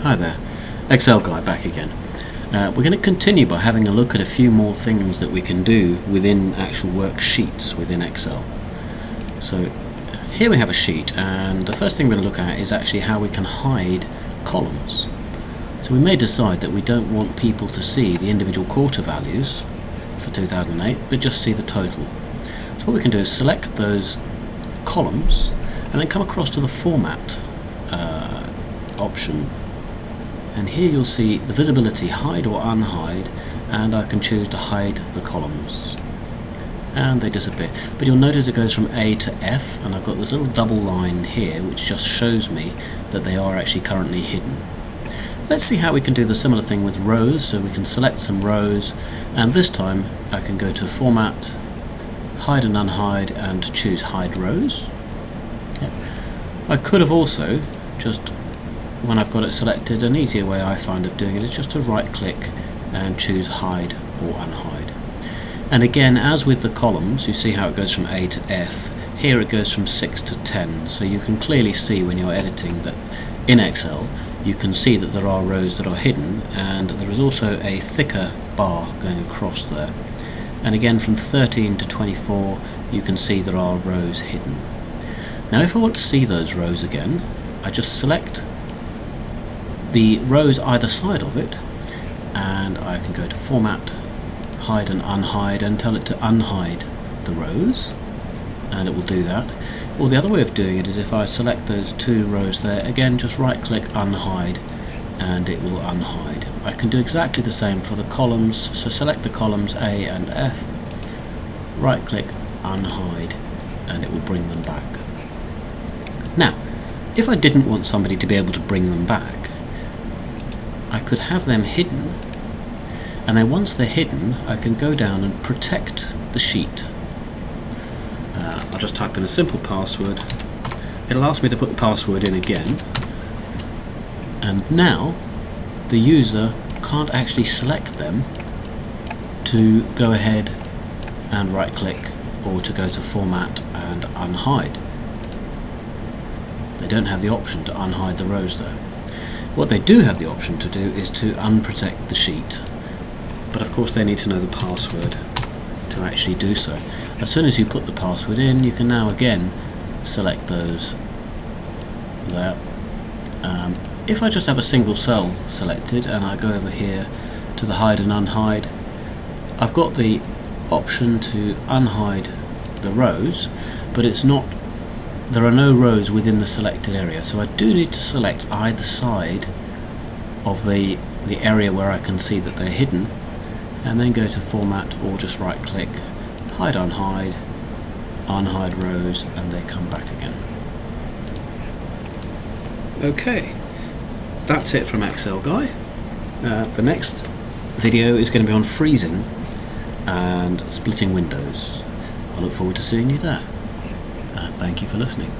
Hi there, Excel Guy back again. We're going to continue by having a look at a few more things that we can do within actual worksheets within Excel. So here we have a sheet, and the first thing we're going to look at is actually how we can hide columns. So we may decide that we don't want people to see the individual quarter values for 2008, but just see the total. So what we can do is select those columns and then come across to the Format option, and here you'll see the visibility hide or unhide, and I can choose to hide the columns and they disappear. But you'll notice it goes from A to F, and I've got this little double line here which just shows me that they are actually currently hidden. Let's see how we can do the similar thing with rows. So we can select some rows, and this time I can go to Format, Hide and Unhide, and choose Hide Rows. Yep. I could have also just, when I've got it selected, an easier way I find of doing it is just to right click and choose Hide or Unhide. And again, as with the columns, you see how it goes from A to F. Here it goes from 6 to 10, so you can clearly see when you're editing that in Excel you can see that there are rows that are hidden, and there is also a thicker bar going across there. And again, from 13 to 24 you can see there are rows hidden. Now if I want to see those rows again, I just select the rows either side of it, and I can go to Format, Hide and Unhide, and tell it to unhide the rows, and it will do that. Or the other way of doing it is if I select those two rows there, again just right click Unhide and it will unhide. I can do exactly the same for the columns, so select the columns A and F, right click Unhide, and it will bring them back. Now if I didn't want somebody to be able to bring them back, I could have them hidden, and then once they're hidden I can go down and protect the sheet. I'll just type in a simple password. It'll ask me to put the password in again, and now the user can't actually select them to go ahead and right click, or to go to Format and Unhide. They don't have the option to unhide the rows there. What they do have the option to do is to unprotect the sheet, but of course they need to know the password to actually do so. As soon as you put the password in, you can now again select those there. If I just have a single cell selected and I go over here to the Hide and Unhide, I've got the option to unhide the rows, but it's not, there are no rows within the selected area, so I do need to select either side of the area where I can see that they're hidden, and then go to Format, or just right click, Hide Unhide, Unhide Rows, and they come back again. Okay, that's it from Excel Guy. The next video is going to be on freezing and splitting windows. I look forward to seeing you there. Thank you for listening.